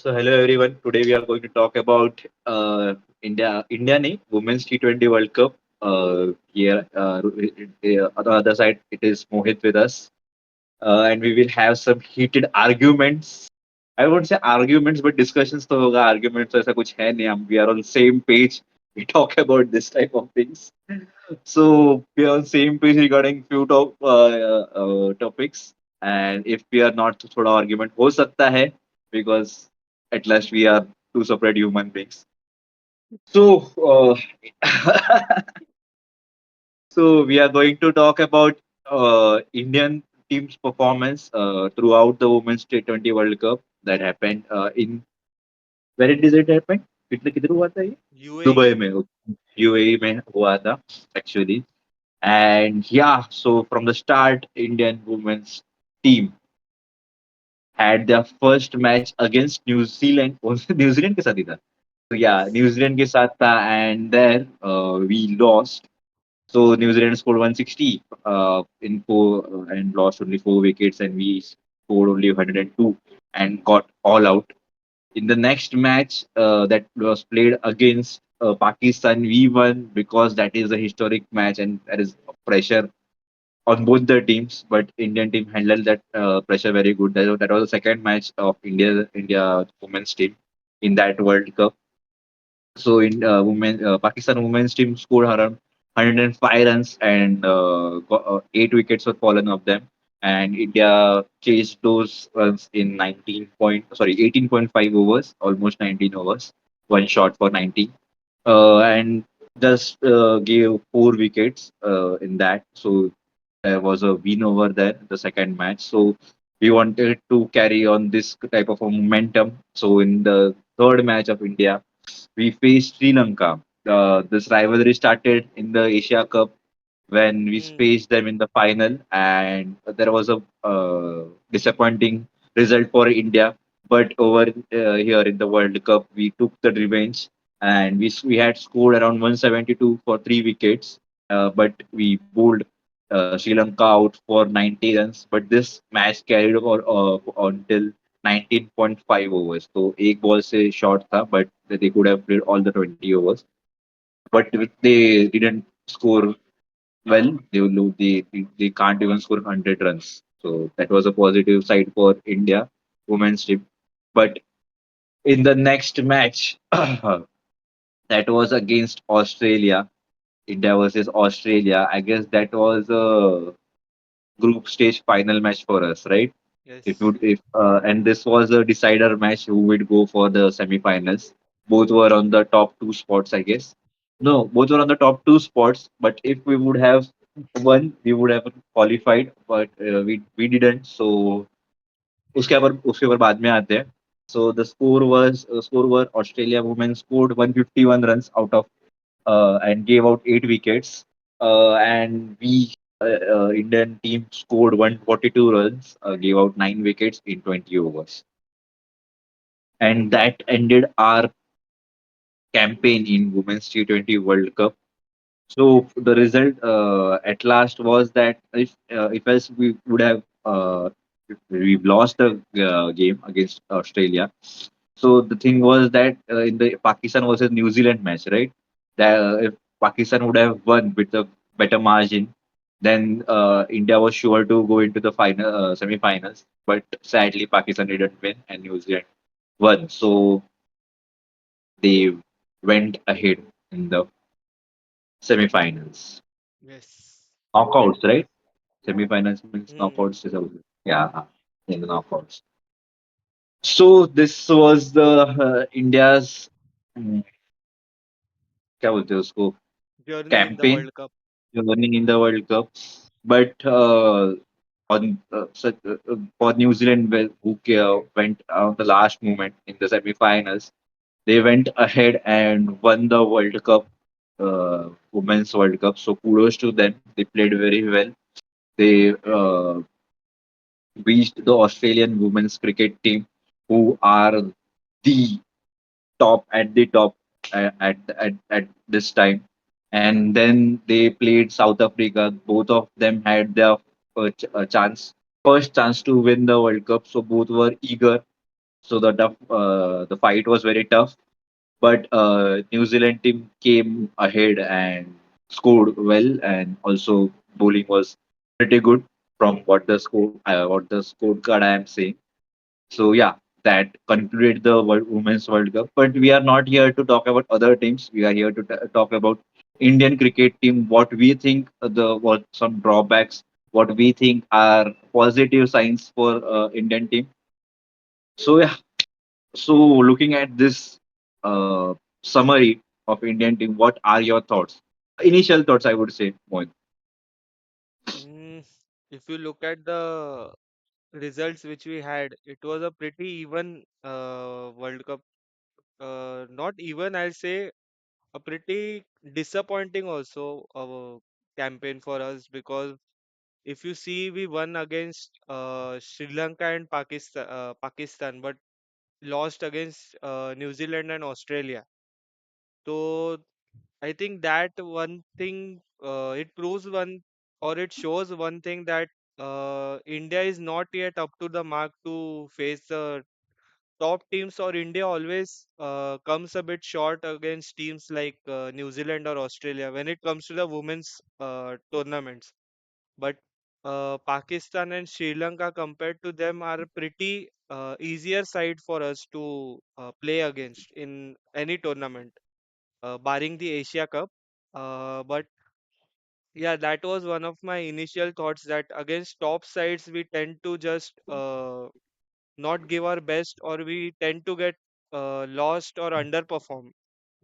So hello everyone. Today we are going to talk about India ne Women's T20 World Cup. Here on the other side, it is Mohit with us, and we will have some heated arguments. I won't say arguments, but discussions. तो होगा arguments तो ऐसा कुछ है नहीं. We are on same page. We talk about this type of things. So we are on same page regarding few topics. And if we are not, तो थोड़ा argument हो सकता है because at last we are two separate human beings. So so we are going to talk about Indian team's performance throughout the Women's T20 World Cup that happened in where did it happen? किधर किधर हुआ था ये? UAE. Dubai में UAE में हुआ था actually. And yeah, so from the start, Indian women's team had their first match against New Zealand. New Zealand के साथ ही था. So yeah, Yes. New Zealand के साथ था, and there we lost. So New Zealand scored 160 in four and lost only 4 wickets, and we scored only 102 and got all out. In the next match that was played against Pakistan, we won because that is a historic match and there is pressure on both the teams. But Indian team handled that pressure very good. That was the second match of India women's team in that World Cup. So in Pakistan women's team scored around 105 runs and got, 8 wickets were fallen of them. And India chased those runs in 18.5 overs, almost 19 overs, one shot for 90, and just gave 4 wickets in that. So there was a win over there, the second match. So we wanted to carry on this type of a momentum. So in the third match of India, we faced Sri Lanka. This rivalry started in the Asia Cup when we Hmm. faced them in the final, and there was a disappointing result for India. But over here in the World Cup, we took the revenge, and we had scored around 172 for 3 wickets, but we bowled Sri Lanka out for 90 runs. But this match carried over until 19.5 overs. So एक ball से short था, but they could have played all the 20 overs. But they didn't score well. They can't even score 100 runs. So that was a positive side for India women's team. But in the next match, that was against Australia, India versus Australia. I guess that was a group stage final match for us, right? Yes. If and this was a decider match who would go for the semi-finals. Both were on the top two spots, I guess. No, both were on the top two spots. But if we would have won, we would have qualified. But we didn't. So उसके ऊपर बाद में आते हैं. So the score were Australia women scored 151 runs out of and gave out 8 wickets. And we Indian team scored 142 runs, gave out 9 wickets in 20 overs, and that ended our campaign in Women's T20 World Cup. So the result at last was that if else we would have we've lost the game against Australia. So the thing was that in the Pakistan versus New Zealand match, right? That if Pakistan would have won with a better margin, then India was sure to go into the final semi-finals. But sadly, Pakistan didn't win, and New Zealand won. So they went ahead in the semi-finals. Yes. Knockouts, right? Semi-finals means Hmm. knockouts. Yeah, in the knockouts. So this was the India's हम्म, क्या बोलते हैं उसको Journey in the campaign World Cup. running in the World Cup. But for New Zealand, went on the last moment in the semi-finals, they went ahead and won the World Cup, Women's World Cup. So kudos to them. They played very well. They beat the Australian women's cricket team, who are the top at this time. And then they played South Africa. Both of them had their chance, first chance to win the World Cup. So both were eager. So the fight was very tough, but New Zealand team came ahead and scored well, and also bowling was pretty good from what the scorecard I am saying. So yeah, that concluded the Women's World Cup. But we are not here to talk about other teams. We are here to talk about Indian cricket team. What we think what some drawbacks, what we think are positive signs for Indian team. So yeah, so looking at this uh, summary of Indian team, what are your thoughts? Initial thoughts, I would say, Moin. Mm, if you look at the results which we had, it was a pretty even World Cup. Not even, I'll say, a pretty disappointing also campaign for us, because if you see, we won against Sri Lanka and Pakistan, but lost against New Zealand and Australia. So I think that one thing, it proves one, or it shows one thing, that India is not yet up to the mark to face the top teams, or India always comes a bit short against teams like New Zealand or Australia when it comes to the women's tournaments. But Pakistan and Sri Lanka, compared to them, are a pretty easier side for us to play against in any tournament, barring the Asia Cup. But yeah, that was one of my initial thoughts, that against top sides we tend to just not give our best, or we tend to get lost or underperform,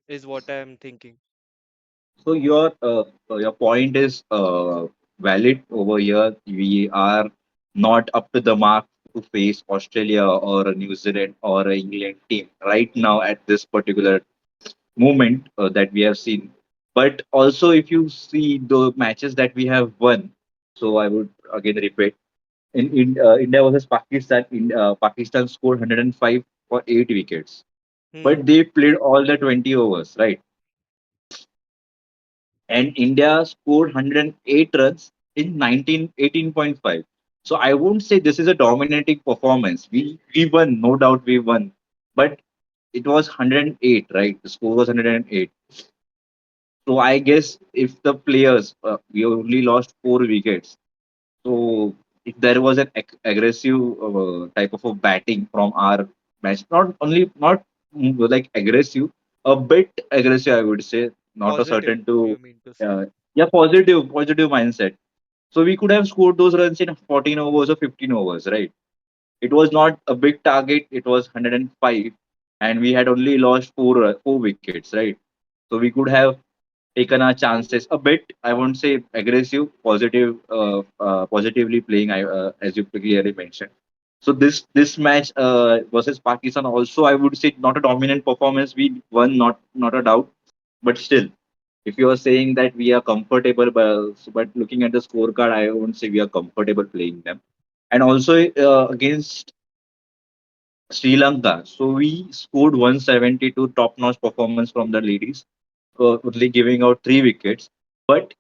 is what I am thinking. So your point is valid over here. We are not up to the mark to face Australia or a New Zealand or a England team right now at this particular moment that we have seen. But also, if you see the matches that we have won, so I would again repeat, in India versus Pakistan, Pakistan scored 105 for 8 wickets, Hmm. but they played all the 20 overs, right? And India scored 108 runs in 18.5. So I won't say this is a dominating performance. We won, no doubt we won, but it was 108, right? The score was 108. So I guess if the players, we only lost 4 wickets. So if there was an aggressive type of a batting from our match, not like aggressive, a bit aggressive, I would say, not a Positive, certain to, you mean to say? yeah, positive mindset. So we could have scored those runs in 14 overs or 15 overs, right? It was not a big target. It was 105, and we had only lost 4 wickets, right? So we could have taken our chances a bit. I won't say aggressive, positively playing. As you clearly mentioned. So this match versus Pakistan also, I would say, not a dominant performance. We won, not a doubt, but still, if you are saying that we are comfortable, but looking at the scorecard, I won't say we are comfortable playing them. And also against Sri Lanka, so we scored 172, top-notch performance from the ladies, only giving out 3 wickets. But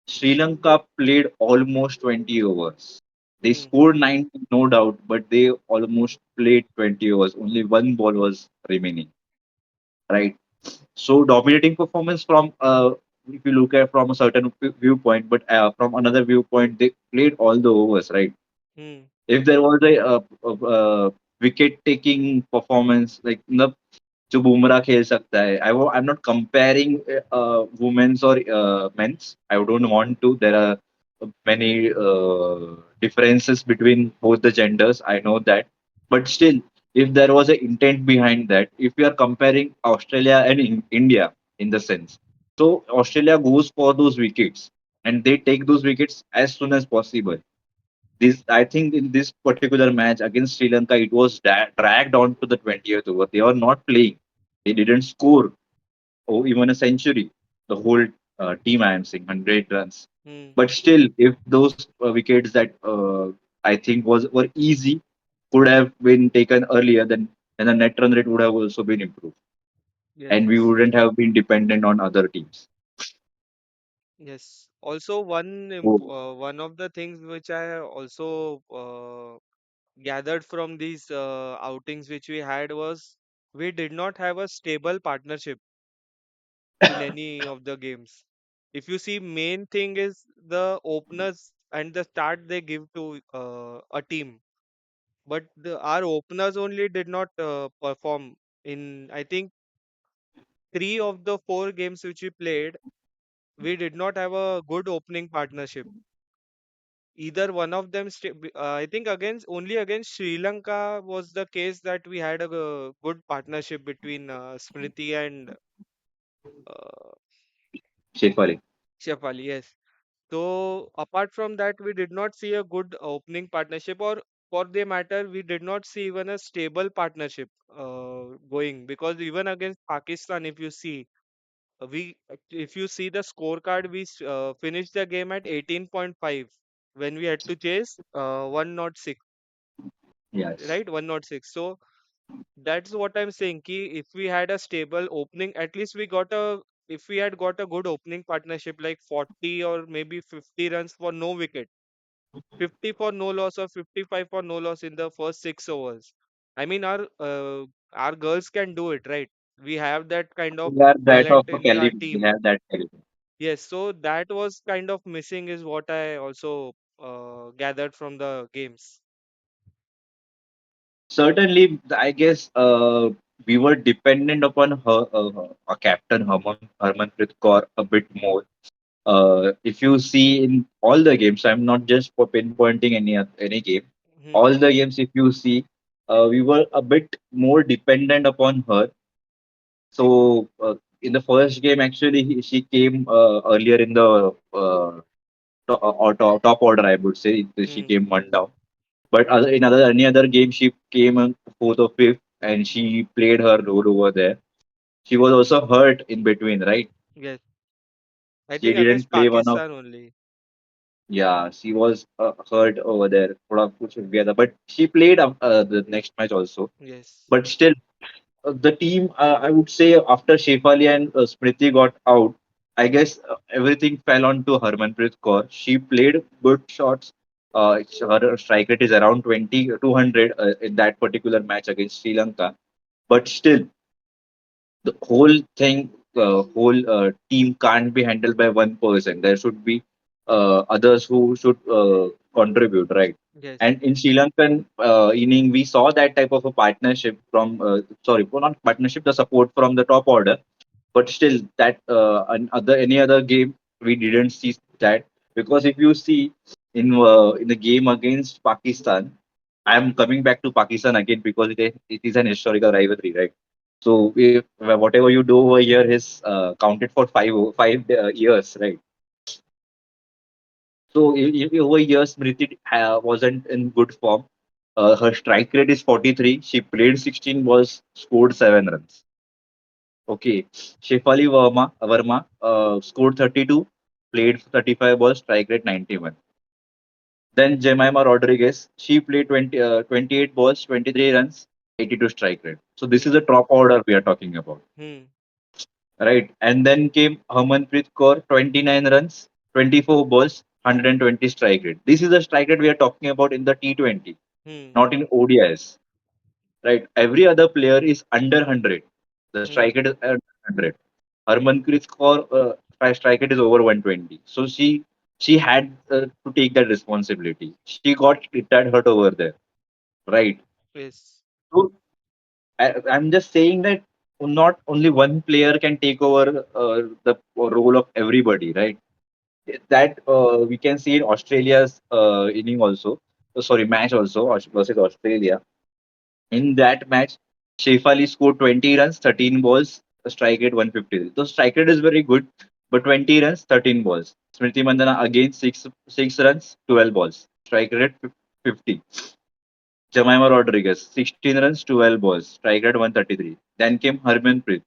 Sri Lanka played almost 20 overs. They Hmm. scored 90, no doubt, but they almost played 20 overs. Only one ball was remaining, right? So dominating performance from if you look at from a certain viewpoint, but from another viewpoint, they played all the overs, right? Hmm. If there was a wicket taking performance like जो बुमराह खेल सकता है I'm not comparing women's or men's. I don't want to. There are many differences between both the genders. I know that, but still, if there was an intent behind that, if we are comparing Australia and India in the sense, so Australia goes for those wickets and they take those wickets as soon as possible. This, I think, in this particular match against Sri Lanka, it was dragged on to the 20th over. They were not playing. They didn't score even a century. The whole team, I am saying, 100 runs. Hmm. But still, if those wickets that I think were easy could have been taken earlier, then the net run rate would have also been improved, Yes, and we yes. wouldn't have been dependent on other teams. Yes. Also, So, one of the things which I also gathered from these outings which we had was we did not have a stable partnership in any of the games. If you see, main thing is the openers and the start they give to a team. But our openers only did not perform in, I think, three of the four games which we played. We did not have a good opening partnership. Either one of them, I think against only against Sri Lanka was the case that we had a good partnership between Smriti and uh, Shefali. Shefali. Yes. So apart from that, we did not see a good opening partnership, or for the matter, we did not see even a stable partnership going, because even against Pakistan, if you see, if you see the scorecard, finished the game at 18.5 when we had to chase 106, Yes. right? 106. So that's what I'm saying. Ki if we had a stable opening, at least if we had got a good opening partnership like 40 or maybe 50 runs for no wicket, 50 for no loss or 55 for no loss in the first 6 overs. I mean, our girls can do it, right? We have that kind of We are that of talent a in our caliber. We team. have that caliber. Yes, so that was kind of missing, is what I also gathered from the games. Certainly, I guess we were dependent upon our captain Harmanpreet Kaur a bit more. If you see in all the games, I'm not just for pinpointing any game. Hmm. All the games, if you see, we were a bit more dependent upon her. So in the first game, actually, she came earlier in the top order. I would say she Hmm. came one down. But in any other game, she came in fourth or fifth, and she played her role over there. She was also hurt in between, right? Yes, I She think didn't against play one of. Pakistan only. Yeah, she was hurt over there. थोड़ा कुछ हो गया था. But she played the next match also. Yes. But still, the team, I would say, after Shefali and Smriti got out, I guess everything fell onto Harmanpreet Kaur. She played good shots. Her strike rate is around 20, 200 in that particular match against Sri Lanka. But still, the whole team can't be handled by one person. There should be others who should contribute, right? Yes. And in Sri Lankan inning, we saw that type of a partnership from, sorry, well, not partnership, the support from the top order. But still, that any other game, we didn't see that, because if you see in the game against Pakistan, I am coming back to Pakistan again because it is an historical rivalry, right? So if whatever you do over here is counted for five years, right? So over here, Smriti wasn't in good form. Her strike rate is 43. She played 16 balls, scored 7 runs. Okay, Shefali Verma scored 32, played 35 balls, strike rate 91. Then Jemima Rodriguez, she played 28 balls, 23 runs, 82 strike rate. So this is Hmm. the top order we are talking about, Hmm. right? And then came Harmanpreet Kaur, 29 runs, 24 balls, 120 strike rate. This is the strike rate we are talking about in the T20, Hmm. not in ODIs, right? Every other player is under 100. The strike Hmm. rate is under 100. Harmanpreet Kaur strike rate is over 120. So she had to take that responsibility. She got retired hurt over there, right? Yes. So I'm just saying that not only one player can take over the role of everybody, right? That we can see in Australia's inning also. Sorry, match also versus Australia. In that match, Shefali scored 20 runs, 13 balls, a strike rate 150. The strike rate is very good, but 20 runs, 13 balls. Smriti Mandana again six runs, 12 balls, strike rate 50. Jemima Rodriguez 16 runs, 12 balls, strike rate 133. Then came Harmanpreet.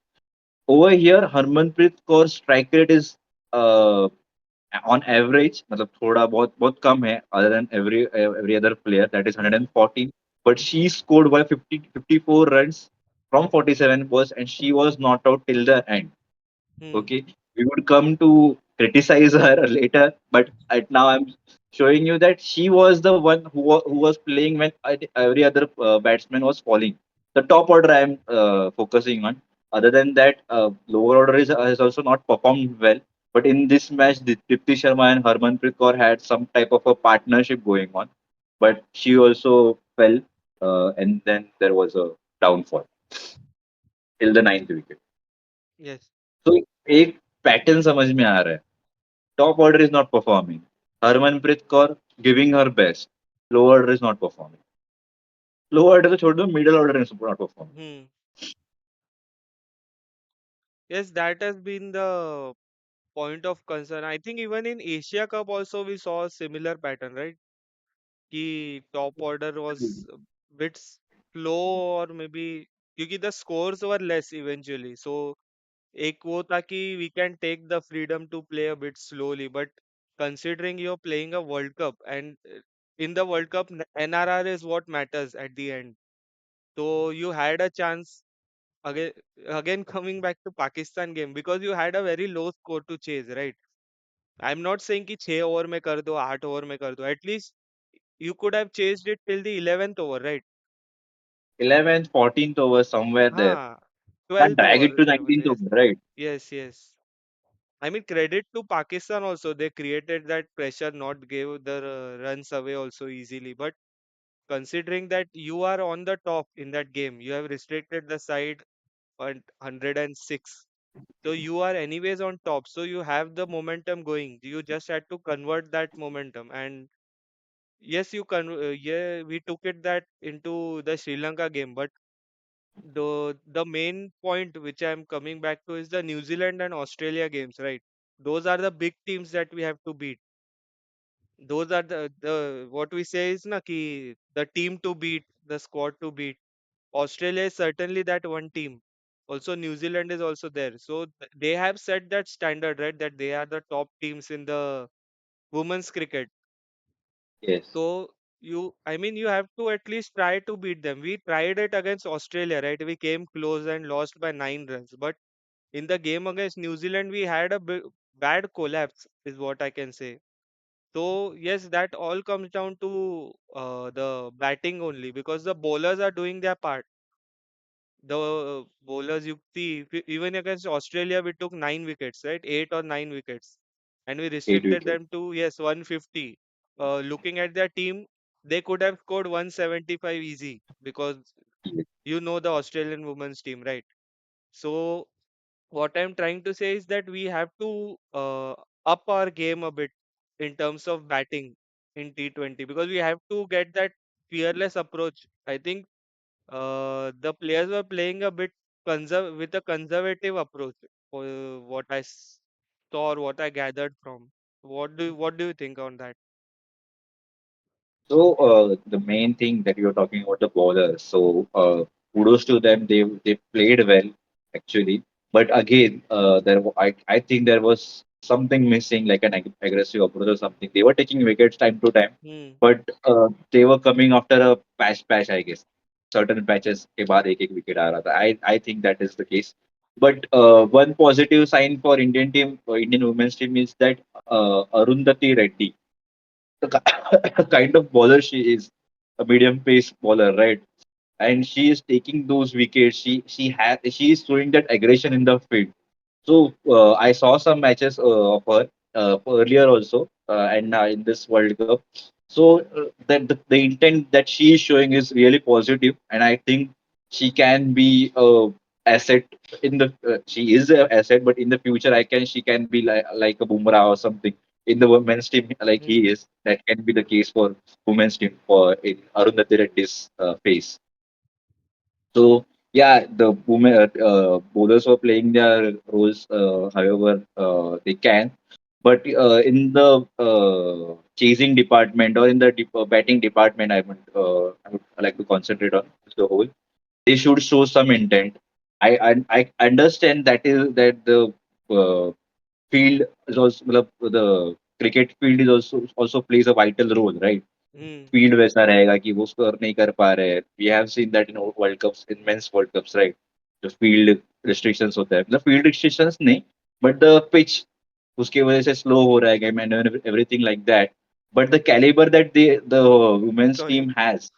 Over here, Harmanpreet Kaur's strike rate is uh, on average, मतलब थोड़ा बहुत कम है other than every other player, that is Hmm. 114, but she scored by 54 runs from 47 balls, and she was not out till the end. Hmm. Okay, we would come to criticize her later, but at now I'm showing you that she was the one who was playing when every other batsman was falling. The top order I am focusing on. Other than that, lower order has also not performed well. But in this match, Dipti Sharma and Harmanpreet Kaur had some type of a partnership going on. But she also fell, and then there was a downfall till the ninth wicket. Yes. तो एक pattern समझ में आ रहा है. Top order is not performing. Harmanpreet Kaur giving her best. Lower order is not performing. Lower order तो छोड़ दो, middle order is not performing. Hmm. Yes, that has been the point of concern. I think even in Asia Cup also we saw a similar pattern, right? Ki top order was a bit slow or maybe क्योंकि the scores were less eventually. So एक वो था कि we can take the freedom to play a bit slowly, but considering you're playing a World Cup and in the World Cup NRR is what matters at the end. So you had a chance again again coming back to Pakistan game because you had a very low score to chase, right? I'm not saying कि 6 over में कर दो 8 over में कर दो at least you could have chased it till the 11th over, right? 11th, 14th over somewhere there. हाँ, Can't 12th drag it over, to whatever. 19th Yes, over, right? yes, yes. I mean, credit to Pakistan also. They created that pressure, not gave the runs away also easily. But considering that you are on the top in that game, you have restricted the side at 106. So you are anyways on top. So you have the momentum going. You just had to convert that momentum. And yes, yeah, we took it that into the Sri Lanka game. But the main point which I'm coming back to is the New Zealand and Australia games, right? Those are the big teams that we have to beat. Those are the what we say is na ki the team to beat, the squad to beat. Australia is certainly that one team. Also, New Zealand is also there. So they have set that standard, right? That they are the top teams in the women's cricket. Yes. So I mean, you have to at least try to beat them. We tried it against Australia, right? We came close and lost by 9 runs. But in the game against New Zealand, we had a bad collapse, is what I can say. So yes, that all comes down to the batting only because the bowlers are doing their part. The bowlers, you see, even against Australia, we took 9 wickets, right? 8 or 9 wickets, and we 8 restricted wickets. them to yes 150. Looking at their team, they could have scored 175 easy because Yes. you know the Australian women's team, right? So what I'm trying to say is that we have to up our game a bit in terms of batting in T20 because we have to get that fearless approach. I think the players were playing a bit with a conservative approach. What saw or what I gathered from. What do you think on that? So the main thing that you're talking about the bowlers. So kudos to them. They played well actually, but again, I think there was something missing, like an aggressive approach or something. They were taking wickets time to time, Hmm. but they were coming after a patch. I guess certain patches के बाद एक wicket आ रहा था. I think that is the case. But one positive sign for Indian team, Indian women's team is that Arundhati Reddy, the kind of bowler she is, a medium pace bowler, right? And she is taking those wickets. She is showing that aggression in the field. So I saw some matches of her earlier also, and in this World Cup. So that the intent that she is showing is really positive, and I think she can be a asset in the. She is an asset, but in the future, she can be like a Bumrah or something in the women's team, like he Hmm. is. That can be the case for women's team for in Arundhati Reddy's phase. So yeah, the women bowlers were playing their roles however they can, but in the chasing department or in the batting department, I would like to concentrate on as the whole. They should show some intent. I understand that the uh, field is also the cricket field is also plays a vital role, right? Hmm. Field वैसा रहेगा कि वो score नहीं कर पा रहे हैं. We have seen that in world cups, in men's world cups, right? जो फील्ड रिस्ट्रिक्शंस होता है, मतलब फील्ड रिस्ट्रिक्शंस नहीं, बट द पिच उसकी वजह से स्लो हो रहा है game and everything like that. but the caliber that the women's team Sorry. has,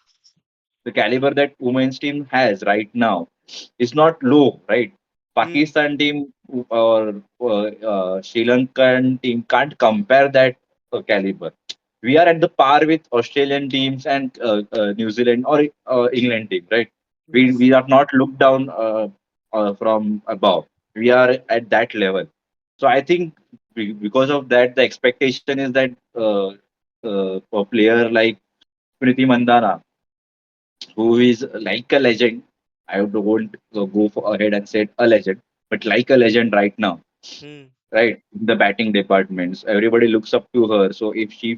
the caliber that women's team has right now is not low, right? Hmm. Pakistan team or Sri Lankan team can't compare that caliber. We are at the par with Australian teams and New Zealand or England team, right? We Yes. are not looked down from above. We are at that level. So I think because of that, the expectation is that a player like Priti Mandana, who is like a legend. I won't go for ahead and say a legend, but like a legend right now, Hmm. right? In the batting departments, everybody looks up to her. So if she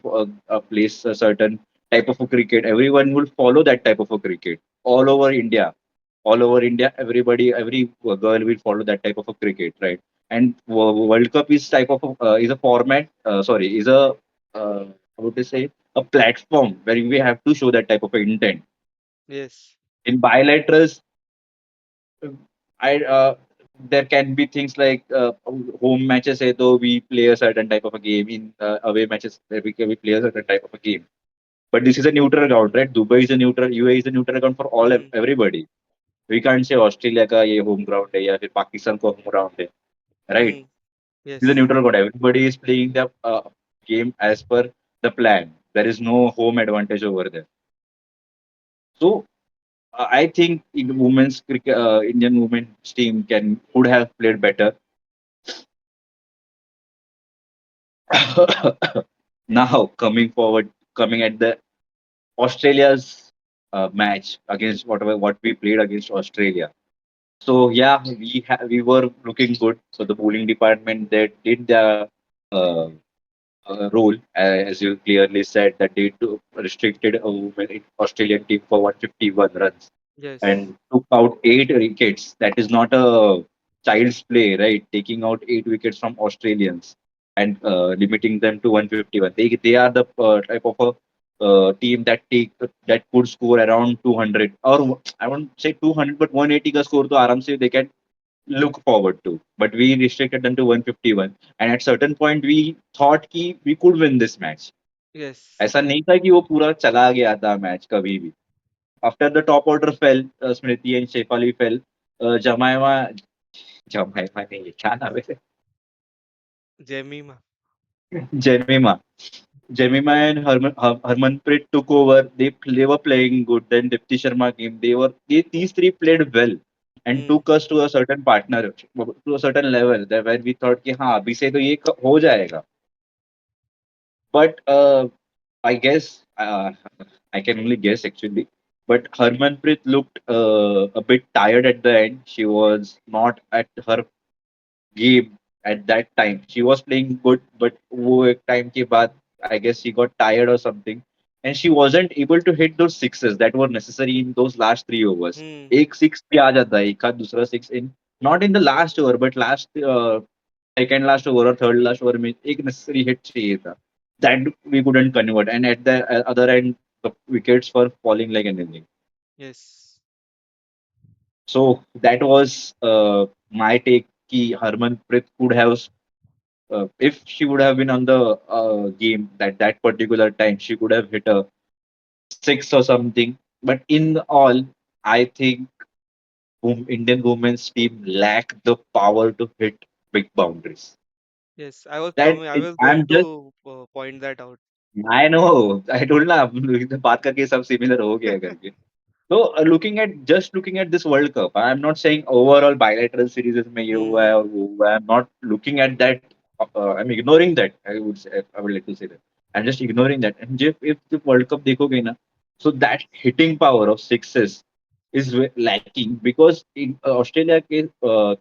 plays a certain type of a cricket, everyone will follow that type of a cricket all over India. All over India, everybody, every girl will follow that type of a cricket, right? And World Cup is type of is a format. Sorry, is a how would you say, a platform where we have to show that type of a intent Yes. in bilaterals. I There can be things like home matches hai to we play a certain type of a game. In away matches we play a certain type of a game. But this is a neutral ground, right? Dubai is a neutral, UAE is a neutral ground for all Hmm. everybody. We can't say Australia का ये home ground है या फिर पाकिस्तान को home ground है, right? Hmm. This is a Yes. neutral ground. Everybody is playing the game as per the plan. There is no home advantage over there. So I think in women's cricket, Indian women's team can could have played better. Now coming forward, coming at the Australia's match against what we played against Australia. So yeah, we were looking good. So the bowling department they did their uh, role, as you clearly said, that they restricted a women Australian team for 151 runs Yes. and took out 8 wickets. That is not a child's play, right? Taking out 8 wickets from Australians and limiting them to 151. They are the type of a team that could score around 200, or I won't say 200, but 180 ka score to aram se they can look forward to. But we restricted them to 151, and at certain point we thought कि we could win this match. Yes. ऐसा नहीं था कि वो पूरा चला गया था मैच कभी भी. After the top order fell, Smriti and Shefali fell. Jemima नहीं है क्या नाम है? Jemima. Jemima. Jemima and Harmanpreet took over. They were playing good. Then Dipti Sharma came. These three played well and Hmm. took us to a certain partner, to a certain level that where we thought कि हाँ अभी से तो ये हो जाएगा. But I guess I can only guess actually. But Harmanpreet looked a bit tired at the end. She was not at her game at that time. She was playing good, but वो एक time के बाद I guess she got tired or something, and she wasn't able to hit those sixes that were necessary in those last 3 overs. Hmm. एक six भी आ जाता है, एक आध दूसरा six in not in the last over, but second last over or third last over में एक necessary hit चाहिए था. That we couldn't convert, and at the other end, the wickets were falling like anything. Yes. So that was my take. Ki Harmanpreet could have if she would have been on the game at that particular time, she could have hit a six or something. But in all, I think Indian women's team lack the power to hit big boundaries. Yes. I was That coming. I was going I'm just to point that out. I know I told ना बात करके सब similar हो गया करके. So looking at this World Cup, I'm not saying overall bilateral series में ये हुआ है Hmm. और वो हुआ है. I'm not looking at that. I'm ignoring that. I would like to say that. I'm just ignoring that. And if the World Cup देखोगे ना, so that hitting power of sixes is lacking because in Australia के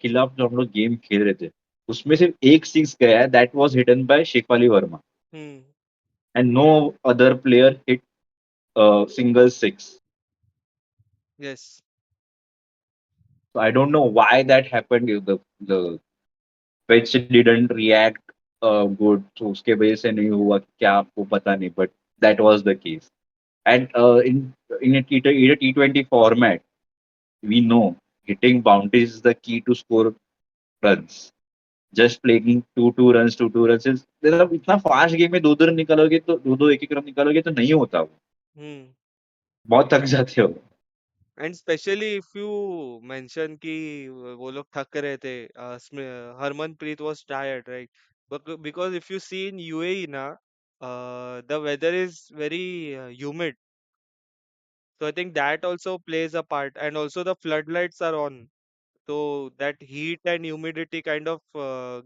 खिलाफ जो हम लोग game खेल रहे थे, उसमें सिर्फ एक सिक्स गया है. That was hidden by Shefali Verma, Hmm. and no other player hit a single six. Yes. So I don't know why that happened. The pitch didn't react good. So उसके वजह से नहीं हुआ क्या आपको पता नहीं. But that was the case. And in a T20 format, we know hitting boundaries is the key to score runs. Just playing to run मतलब इतना फास्ट गेम में 2-2 रन निकालोगे तो 2-2 एक-एक रन निकालोगे तो नहीं होता वो। Hmm. बहुत थक जाते हो। And specially if you mention कि वो लोग थक रहे थे, Harmanpreet was tired right, because if you see in UAE ना, the weather is very humid, so I think that also plays a part, and also the floodlights are on, so that heat and humidity kind of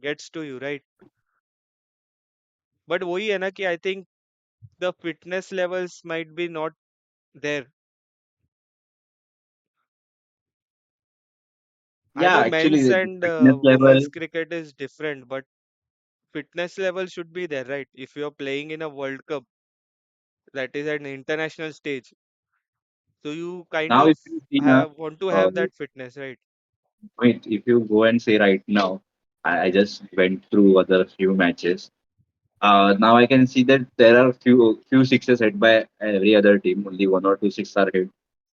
gets to you, right? But वही है ना कि I think the fitness levels might be not there. I Yeah, know men's actually, the and fitness level. women's cricket is different, but fitness level should be there, right? If you're playing in a World Cup that is an international stage, so you kind Now, of if you see now, have want to uh, have that fitness, right? wait, if you go and say right now, I just went through other few matches. Now I can see that there are few sixes hit by every other team. Only one or two six are hit.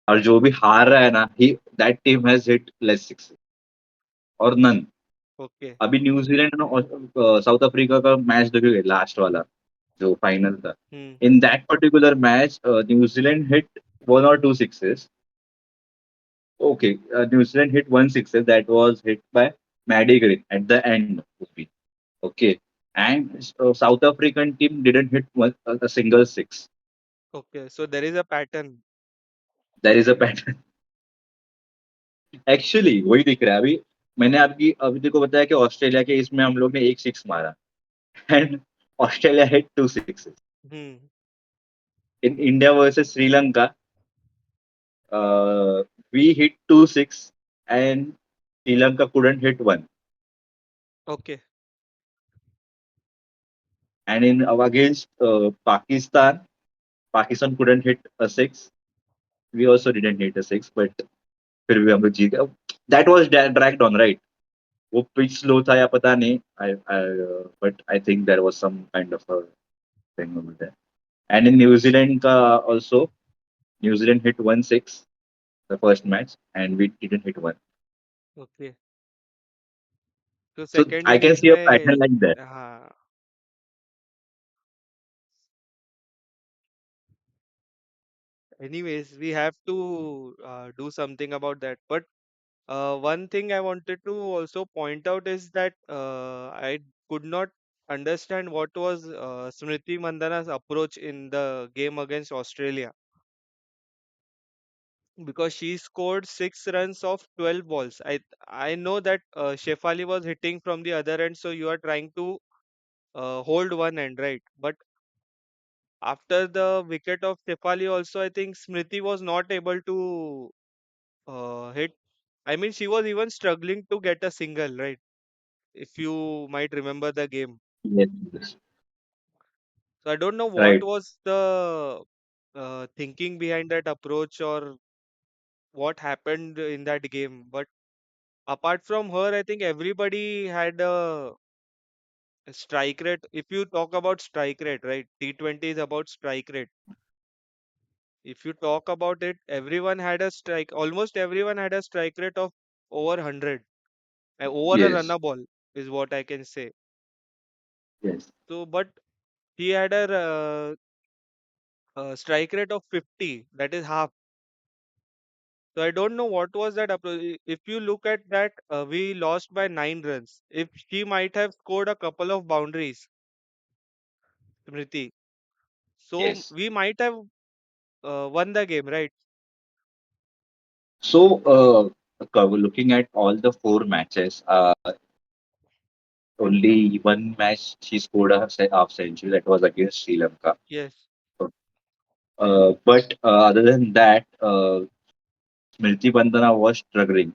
और जो भी हार रहा है ना, he that team has hit less sixes or none. Okay. अभी New Zealand और south Africa का मैच देखोगे लास्ट वाला जो फाइनल था. Hmm. In that particular match, New Zealand hit one or two sixes. Okay, New Zealand hit one sixes that was hit by Maddie Green at the end. Okay, and South African team didn't hit a single six. Okay. So there is a pattern. There is a pattern. Actually वही दिख रहा है अभी. मैंने आपकी अभी देखो बताया कि ऑस्ट्रेलिया के इसमें हम लोग ने एक सिक्स मारा and Australia hit two sixes. Hmm. In India versus Sri Lanka we hit two six and Sri Lanka couldn't hit one. Okay. And in against Pakistan couldn't hit a six. We also didn't hit a six, but फिर भी हम लोग जीत गए. That was dragged on, right? वो pitch slow था या पता नहीं. But I think there was some kind of a thing over there. And in New Zealand का also, New Zealand hit one six the first match, and we didn't hit one. Okay. तो So second I can innings see a pattern में, like that. हाँ, anyways we have to do something about that. But one thing I wanted to also point out is that I could not understand what was Smriti Mandana's approach in the game against Australia, because she scored 6 runs off 12 balls. I know that Shefali was hitting from the other end, so you are trying to hold one end, right? But after the wicket of Shefali, also I think Smriti was not able to hit. I mean, she was even struggling to get a single, right? If you might remember the game. Yes, yes. So I don't know what Right. was the thinking behind that approach, or what happened in that game. But apart from her, I think everybody had a strike rate. If you talk about strike rate, right? T20 is about strike rate. If you talk about it, everyone had a strike. Almost everyone had a strike rate of over 100. Over a Yes. runner ball is what I can say. Yes. So, but he had a strike rate of 50. That is half. So I don't know what was that approach. If you look at that, we lost by 9 runs. If she might have scored a couple of boundaries, Smriti, so Yes. we might have won the game, right? So, looking at all the four matches, only one match she scored a half century. That was against Sri Lanka. Yes. But other than that, Smriti Bandana was struggling.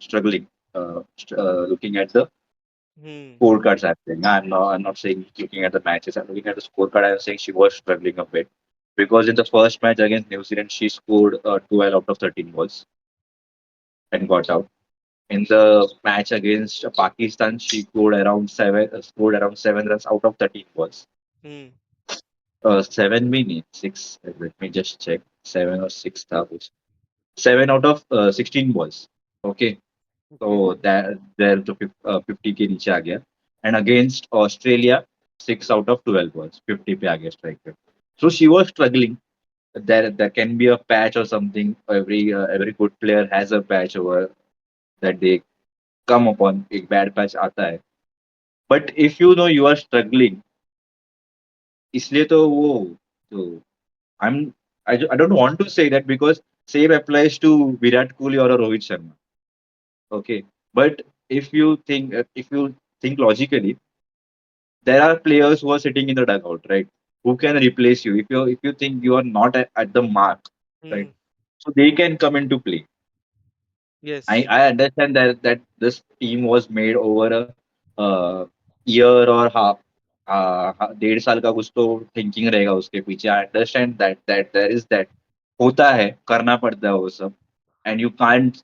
Looking at the Hmm. scorecards, I'm saying. I'm not saying looking at the matches. I'm looking at the scorecard. I'm saying she was struggling a bit because in the first match against New Zealand, she scored 12 out of 13 balls and got out. In the match against Pakistan, she scored around 7 runs out of 13 balls. Hmm. Seven meaning six. Let me just check. Seven or six towers. Seven out of 16 balls. Okay. Okay. So that there to 50 के नीचे आ गया. and against Australia, 6 out of 12 balls, 50 पे आ गया strike rate. So she was struggling. There can be a patch or something. Every good player has a patch over that they come upon. एक bad patch आता है. But if you know you are struggling, इसलिए तो वो तो I'm I don't want to say that because same applies to Virat Kohli or a Rohit Sharma. Okay, but if you think logically, there are players who are sitting in the dugout, right? Who can replace you if you think you are not at the mark, right? Hmm. So they can come into play. Yes. I understand that this team was made over a year or half 1.5 साल का कुछ तो thinking रहेगा उसके पीछे. I understand that there is that होता है करना पड़ता है वो सब and you can't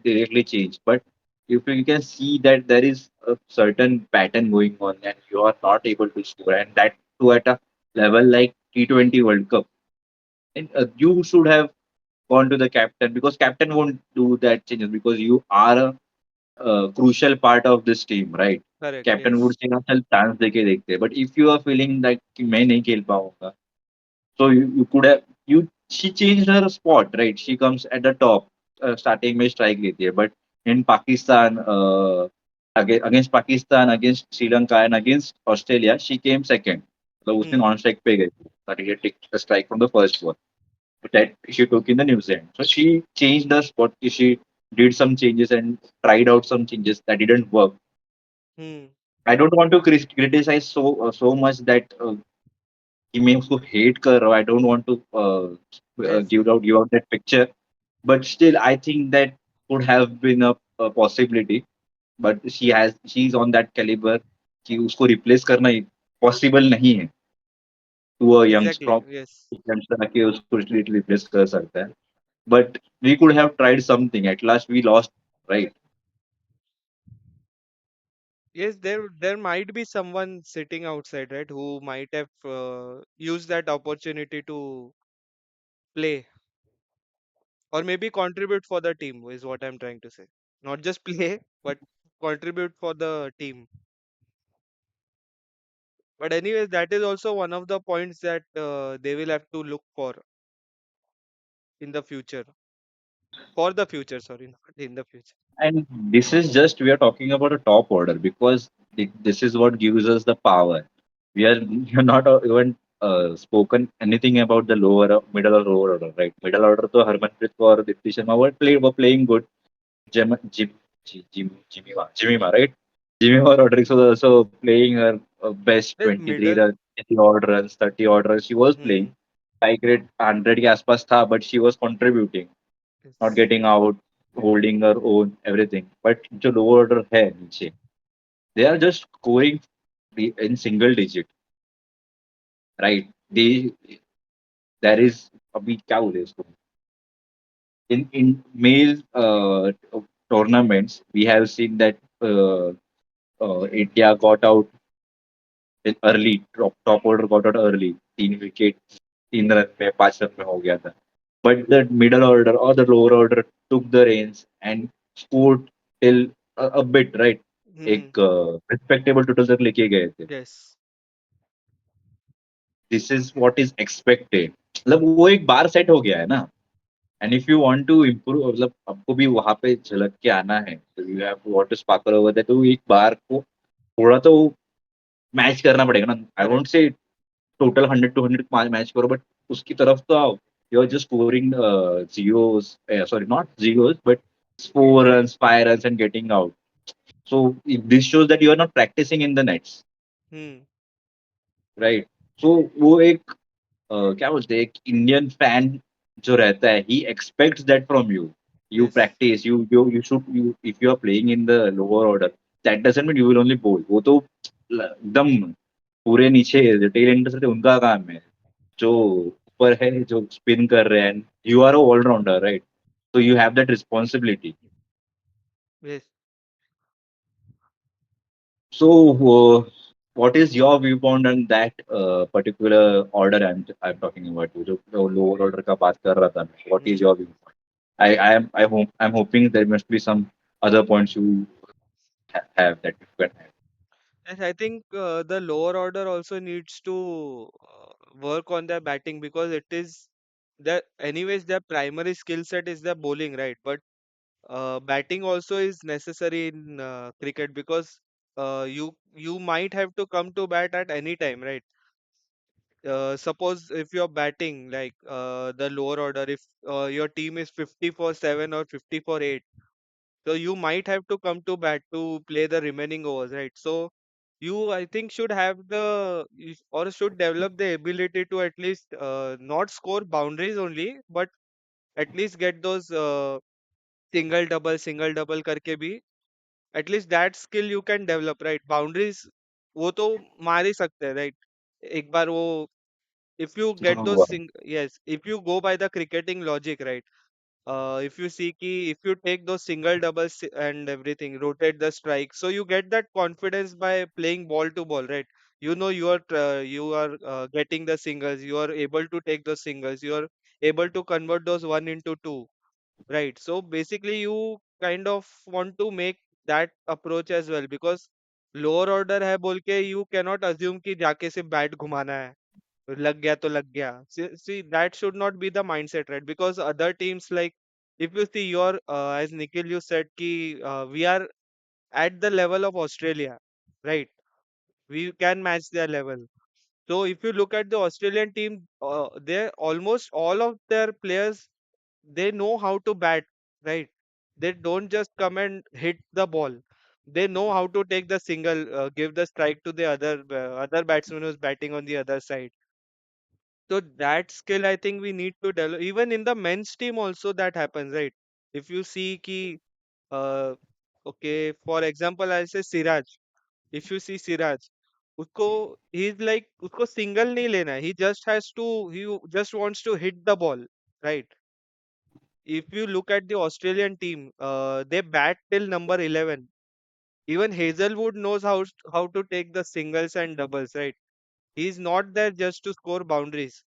directly change. But if you can see that there is a certain pattern going on and you are not able to score, and that too at a level like T20 World Cup, and you should have gone to the captain because captain won't do that changes because you are a crucial part of this team, right? Correct. Captain would Yes. say ना चल chance देके देखते हैं. But if you are feeling like कि मैं नहीं खेल पाऊंगा, so you could have you she changed her spot, right? She comes at the top, starting में strike लेती है. But in Pakistan, against Pakistan, against Sri Lanka, and against Australia, she came second. So उसने Hmm. non strike पे गई. Started to take a strike from the first one that she took in the New Zealand. So she changed her spot. She did some changes and tried out some changes that didn't work. Hmm. I don't want to criticize so much that कि मैं उसको hate कर रहा हूँ. I don't want to Yes. give out that picture. But still, I think that could have been a possibility. But she's on that caliber कि उसको replace करना possible नहीं है to a Exactly. Yes. youngster कि उसको replace कर सकता है. But we could have tried something. At last, we lost, right? Yes. There might be someone sitting outside, right, who might have used that opportunity to play or maybe contribute for the team. Is what I'm trying to say. Not just play, but contribute for the team. But anyways, that is also one of the points that they will have to look for in the future. For the future, sorry, not in the future. And this is just we are talking about a top order because this is what gives us the power. We are not even spoken anything about the middle or lower order, right? Middle order तो हरमनप्रीत कौर और Deepti Sharma were playing good. Jimmy, right? Jimmy Rodriguez was also playing her best Yes, 23 middle. runs, 80 odd runs, 30 odd runs. She was playing. Hmm. Strike rate 100 के आसपास था, but she was contributing, not Yes. getting out, holding her own, everything. But जो lower order है नीचे, they are just scoring in single digit, right? There is अभी क्या बोले उसको in male tournaments we have seen that India got out in early top order got out early 3 wicket 3 run में 5 run में हो गया था. But the middle order or the lower order took the reins and scored till a bit, right? Hmm. एक respectable total तक लेके गए थे. Yes. This is what is expected. मतलब वो एक बार सेट हो गया है ना. And if you want to improve मतलब आपको भी वहां पे झलक के आना है तो you have to want to sparkle over that तो एक बार को थोड़ा तो मैच करना पड़ेगा ना. I won't Correct. से टोटल 100 to 100 मैच करो बट उसकी तरफ तो आओ. You are just scoring zeros, sorry, not zeros but 4 runs 5 runs and getting out. So this shows that you are not practicing in the nets, Hmm. right? So वो एक क्या बोलते हैं एक इंडियन फैन जो रहता है ही expects that from you. You Yes. practice, you should you if you are playing in the lower order, that doesn't mean you will only bowl. वो तो एकदम पूरे नीचे टेल एंडर्स रहते हैं, उनका काम है. जो ऊपर है जो स्पिन कर रहे हैं you are a allrounder, right? So you have that responsibility. Yes. So what is your viewpoint on that particular order I'm talking about? जो lower order का बात कर रहा था मैं. What is Hmm. your viewpoint? I'm hoping there must be some other points you have that you can have. Yes, I think the lower order also needs to work on their batting because it is the anyways their primary skill set is the bowling, right? But batting also is necessary in cricket because you might have to come to bat at any time, right? Suppose if you're batting like the lower order, if your team is 50 for 7 or 50 for 8, so you might have to come to bat to play the remaining overs, right? So you, I think, should have or should develop the ability to at least not score boundaries only, but at least get those single double करके भी at least that skill you can develop, right? Boundaries वो तो मार ही सकते हैं, right? एक बार वो if you get those Oh, yes, if you go by the cricketing logic, right? If you see ki if you take those single doubles and everything, rotate the strike, so you get that confidence by playing ball to ball, right? You know you are getting the singles, you are able to take those singles, you are able to convert those one into two, right? So basically you kind of want to make that approach as well because lower order है बोल के you cannot assume कि जाके सिर्फ bat घुमाना है, लग गया तो लग गया. See, that should not be the mindset, right? Because other teams like if you see your as Nikhil you said ki we are at the level of Australia, right? We can match their level. So if you look at the Australian team, they almost all of their players they know how to bat, right? They don't just come and hit the ball. They know how to take the single, give the strike to the other batsman who's batting on the other side. So that skill I think we need to develop. Even in the men's team also that happens, right? If you see ki okay, for example, I'll say Siraj. If you see Siraj, उसको he's like उसको single नहीं लेना है. He just wants to hit the ball, right? If you look at the Australian team, they bat till number 11. Even Hazelwood knows how to take the singles and doubles, right? He's not there just to score boundaries.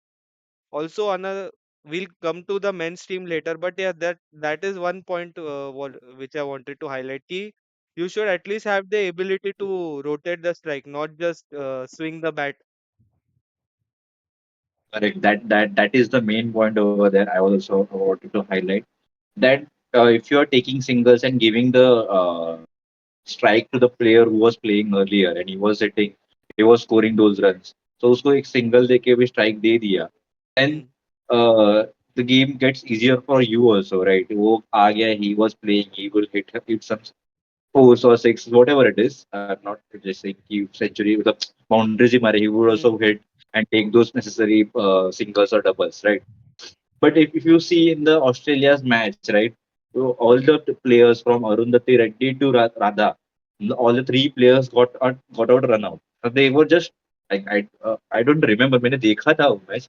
Also, another we'll come to the men's team later, but yeah, that is one point which I wanted to highlight. Ki you should at least have the ability to rotate the strike, not just swing the bat. correct. That is the main point over there. I was also wanted to highlight that if you are taking singles and giving the strike to the player who was playing earlier and he was scoring those runs. So उसको एक single देके भी strike दे दिया. And Hmm. the game gets easier for you also, right? वो आ गया, he was playing, he will hit some fours or six, whatever it is. I'm not just saying he century with the boundaries he mare, he would also Hmm. hit and take those necessary singles or doubles, right? But if you see in the Australia's match, right, so all the players from Arundhati Reddy to Radha, all the three players got out run out. So they were just like I don't remember मैंने देखा था वो match,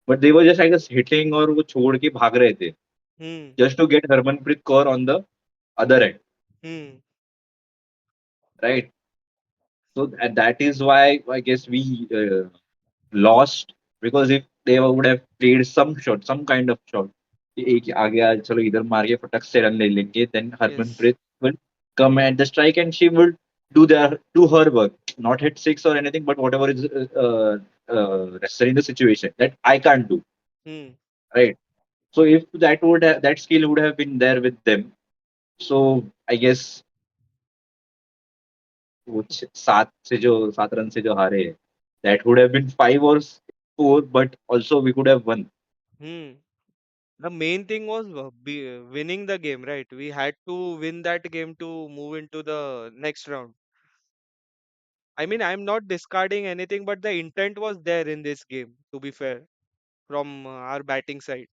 but they were just I guess hitting और वो छोड़ के भाग रहे थे Hmm. just to get Harmanpreet Kaur on the other end, Hmm. right? So that is why I guess we lost because if they would have played some shot, some kind of shot, कि एक आ गया चलो इधर मार के फटक से run ले लेंगे, then Yes. Harmanpreet will come at the strike and she will do her work, not hit six or anything, but whatever is necessary in the situation that I can't do, Hmm. right? So if that skill would have been there with them, so I guess वो सात run से जो हारे, that would have been 5 or 4, but also we could have won. Hmm. The main thing was winning the game, right? We had to win that game to move into the next round. I mean, I'm not discarding anything, but the intent was there in this game, to be fair, from our batting side.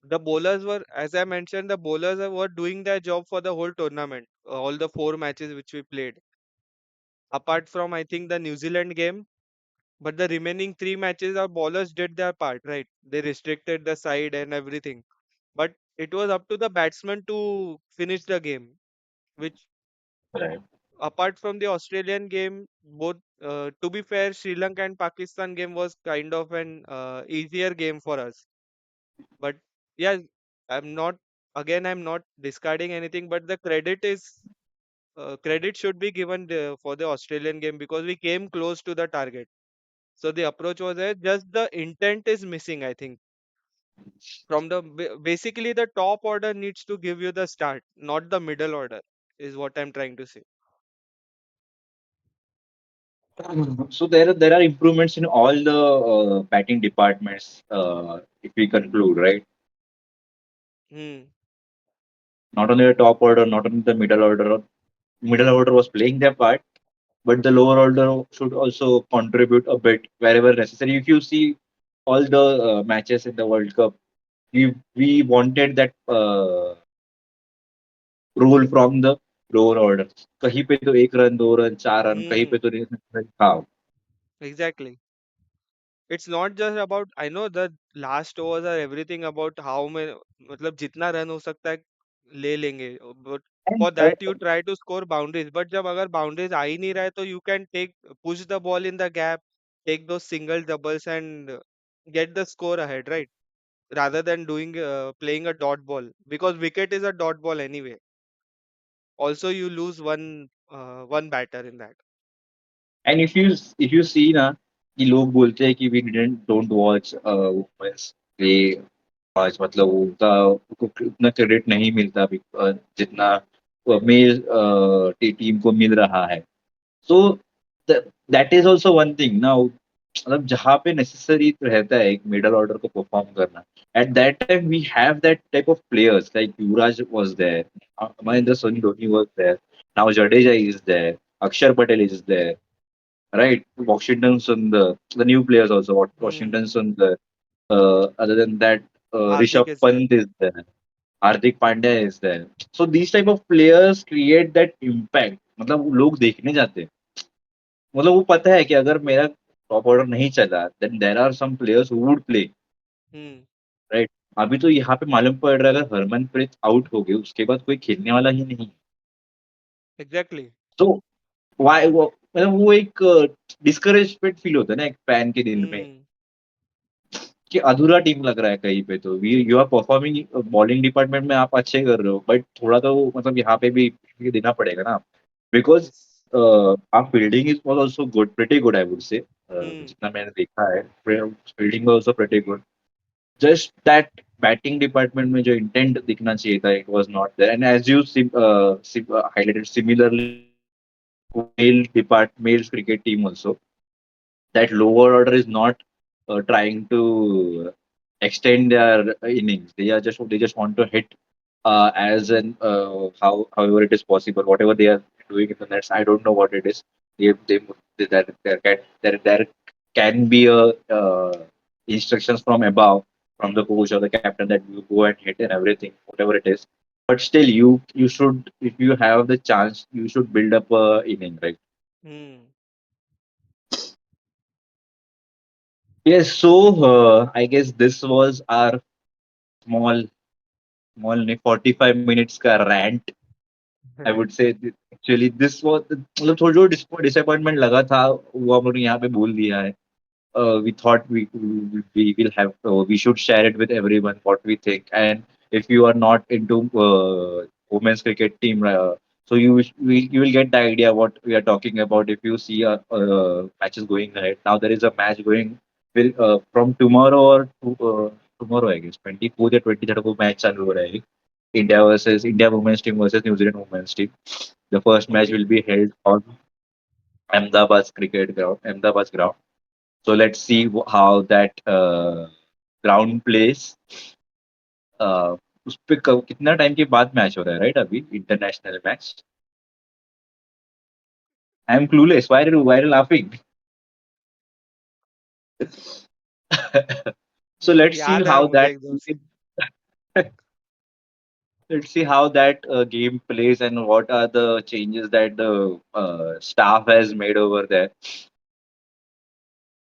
The bowlers were, as I mentioned, the bowlers were doing their job for the whole tournament, all the 4 matches which we played. Apart from, I think, the New Zealand game, but the remaining 3 matches, our bowlers did their part, right? They restricted the side and everything. But it was up to the batsman to finish the game, which Right. apart from the Australian game, both to be fair, Sri Lanka and Pakistan game was kind of an easier game for us. But yeah, I'm not I'm not discarding anything, but the credit is credit should be given for the Australian game because we came close to the target. So the approach was there. Just the intent is missing, I think. From the basically the top order needs to give you the start, not the middle order, is what I'm trying to say. So there are improvements in all the batting departments. If we conclude, right, Hmm. not only the top order, not only the middle order. Middle order was playing their part, but the lower order should also contribute a bit wherever necessary. If you see all the matches in the World Cup, we wanted that rule from the lower order. कहीं पे तो एक run, दो run, चार run, कहीं पे Hmm. तो हाँ. Exactly. It's not just about, I know the last overs are everything about how many, मतलब जितना रन हो सकता है ले लेंगे, but And for that you try to score boundaries, but जब अगर boundaries आ ही नहीं रहा है तो you can take push the ball in the gap, take those single doubles and get the score ahead, right? Rather than doing playing a dot ball, because wicket is a dot ball anyway. Also you lose one batter in that. and if you see ना कि लोग बोलते हैं कि we didn't don't watch women's play आज मतलब उनका उनको उतना क्रेडिट नहीं मिलता अभी जितना मेल टीम को मिल रहा है. So that is also one thing ना. मतलब जहाँ पे नेसेसरी रहता है एक मिडल ऑर्डर को परफॉर्म करना, at that time we have that type of players like Yuvraj was there, Mahendra Hmm. Singh Dhoni was there, now Jadeja is there, Akshar Patel is there, right? Washington Sundar, the new players also. Hmm. Washington Sundar. Other than that, Hardik Rishabh is there. Pant is there. Hardik Pandya is there. So these type of players create that impact. मतलब लोग देखने जाते हैं. मतलब वो पता है कि अगर मेरा टॉप ऑर्डर नहीं चला then there are some players who would play, Hmm. Right. अभी तो यहाँ पे मालूम पड़ रहा है अगर हरमनप्रीत आउट हो गई उसके बाद कोई खेलने वाला ही नहीं. Exactly. तो वाई वो मतलब वो एक डिस्करेजमेंट फील होता है ना एक फैन के दिल में Hmm. कि अधूरा टीम लग रहा है कहीं पे. तो we you are performing bowling department में आप अच्छे कर रहे हो बट थोड़ा तो मतलब यहाँ पे भी ये देना पड़ेगा ना because Yes. our fielding is was also good, pretty good, I would say. Hmm. जितना मैंने देखा है fielding was also pretty good. Just that batting department में जो इंटेंट दिखना चाहिए था it was not there. And as you highlighted similarly male cricket team also, that lower order is not trying to extend their innings. They just want to hit as an however it is possible. Whatever they are doing in the nets, I don't know what it is. They there can be a instructions from above from the coach or the captain that you go and hit and everything, whatever it is. But still, you should if you have the chance, you should build up a inning, right? Hmm. Yes, so I guess this was our small, small 45 minutes का rant. I would say actually this was मतलब थोड़ा जो disappointment लगा था वो हम लोग ने यहाँ पे बोल दिया है. We thought we will have we should share it with everyone what we think. And if you are not into women's cricket team, so you will get the idea what we are talking about if you see matches going ahead. Now there is a match going from tomorrow or tomorrow I guess 24th या 23rd को match चालू हो रहा है. India women's team versus New Zealand women's team. The first match Okay. will be held on Ahmedabad ground. So let's see how that ground plays. उस पे कितना time के बाद मैच हो रहा है राइट अभी international match. I am clueless. Why are you laughing? So let's see याद है how मुझे that एकदम से. let's see how that game plays and what are the changes that the staff has made over there.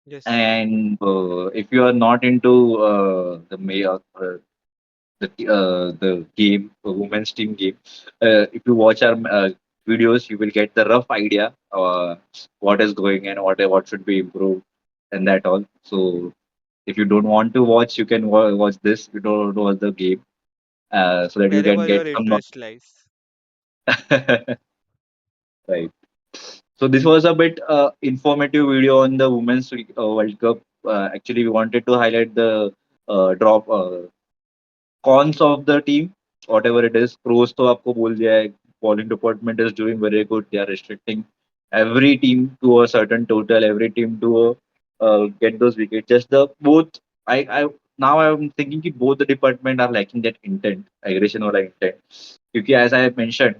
Yes. And if you are not into the game, women's team game. If you watch our videos, you will get the rough idea what is going and what should be improved and that all. So if you don't want to watch, you can watch this. You don't want to watch the game so that you can Wherever get your some. interest lies. Right. So this was a bit informative video on the Women's World Cup. Actually, we wanted to highlight the drop cons of the team, whatever it is. Pros तो आपको बोल दिया है. Bowling department is doing very good. They are restricting every team to a certain total. Every team to get those wickets. Just the both. I now I'm thinking कि both the department are lacking that intent, aggression or intent. क्योंकि as I mentioned,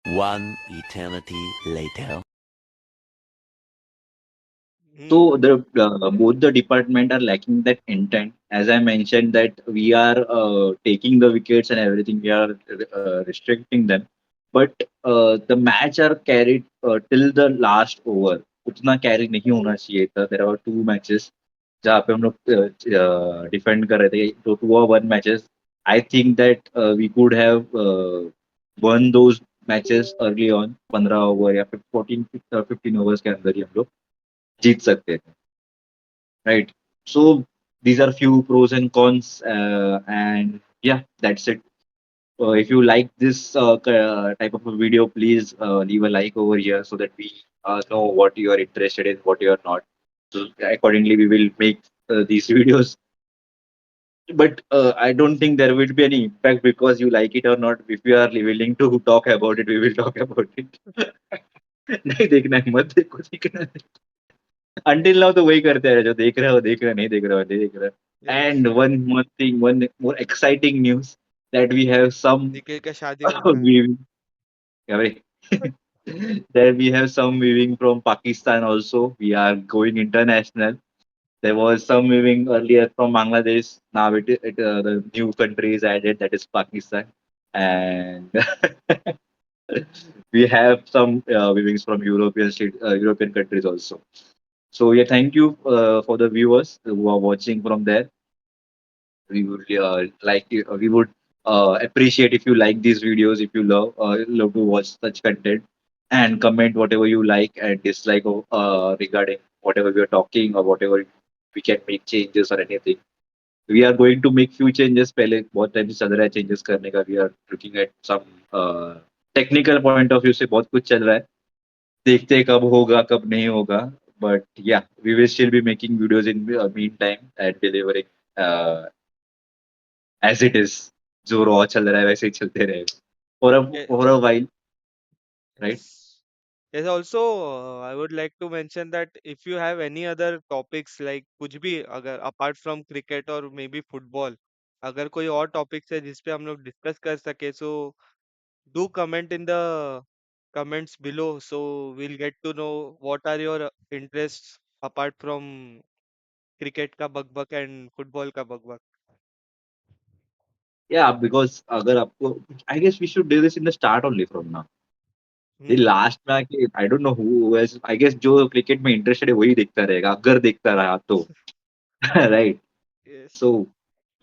One eternity later. Hmm. so the both the department are lacking that intent. As I mentioned, that we are taking the wickets and everything, we are restricting them, but the match are carried till the last over. उतना carry नहीं होना चाहिए था. There are two matches जहाँ पे हम लोग defend कर रहे थे. तो 2-1 matches. I think that we could have won those matches early on. 15 over या 14 15 overs के अंदर ही हम लोग जीत सकते थे. Right. So these are few pros and cons, and yeah, that's it. If you like this type of a video, please leave a like over here so that we know what you are interested in, what you are not. So accordingly, we will make these videos. But I don't think there will be any impact because you like it or not. If you are willing to talk about it, we will talk about it. नहीं देखना है मत देखो देखना है. Until now तो वही करते हैं जो देख रहा है वो देख रहा है नहीं देख रहा है वो नहीं देख रहा है. Yes. And one more thing, one more exciting news that we have some Nikhil का शादी होने वाला है. viewing. क्या भाई? There we have some viewing from Pakistan also. We are going international. There was some viewing earlier from Bangladesh. Now the new country is added, that is Pakistan, and we have some viewings from European countries also. So yeah, thank you for the viewers who are watching from there. We would we would appreciate if you like these videos, if you love to watch such content, and comment whatever you like and dislike regarding whatever we are talking or whatever we can make changes or anything. We are going to make few changes. पहले बहुत time से चल रहा है changes करने का. We are looking at some technical point of view से बहुत कुछ चल रहा है. देखते हैं कब होगा कब नहीं होगा. But yeah, we will still be making videos in meantime and delivering uh, as it is. जो रॉ चल रहा है वैसे ही चलते रहे. Ye- For a while, right? Yes. Yes, also, I would like to mention that if you have any other topics like कुछ भी अगर apart from cricket or maybe football, अगर कोई और topics है जिस पे हम लोग discuss कर सके, so do comment in the comments below, so we'll get to know what are your interests apart from cricket का बकबक and football का बकबक. Yeah, because अगर आपको, I guess we should do this in the start only from now. The Hmm. last में I don't know who was, I guess जो cricket में interested है वही देखता रहेगा अगर देखता रहा तो. Right. Yes. So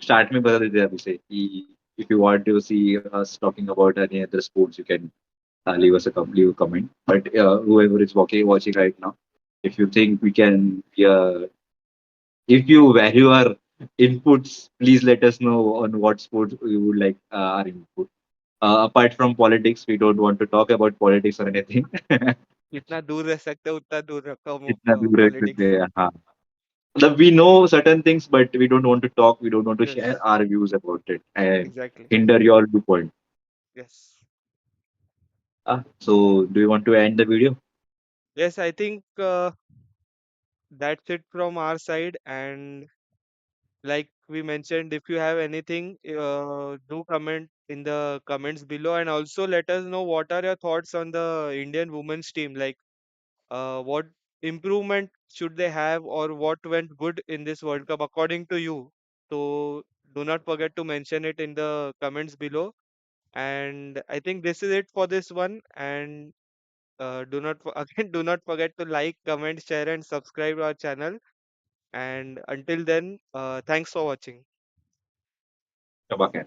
start में बता देते हैं अभी से कि if you want to see us talking about any other sports, you can leave a comment. But whoever is watching right now, if you think we can, if you value our inputs, please let us know on what sports you would like our input. Apart from politics, we don't want to talk about politics or anything. जितना दूर रह सकते हो उतना दूर इतना रखो दूर रख सकते पॉलिटिक्स. हैं, हाँ. मतलब we know certain things, but we don't want to talk. We don't want to share Yes, our views about it and exactly. hinder your viewpoint. Yes. So do you want to end the video? Yes, I think that's it from our side. And like we mentioned, if you have anything, do comment in the comments below. And also let us know what are your thoughts on the Indian women's team. Like, what improvement should they have, or what went good in this World Cup according to you? So do not forget to mention it in the comments below. And I think this is it for this one. And again, do not forget to like, comment, share, and subscribe our channel. And until then, thanks for watching. Come back.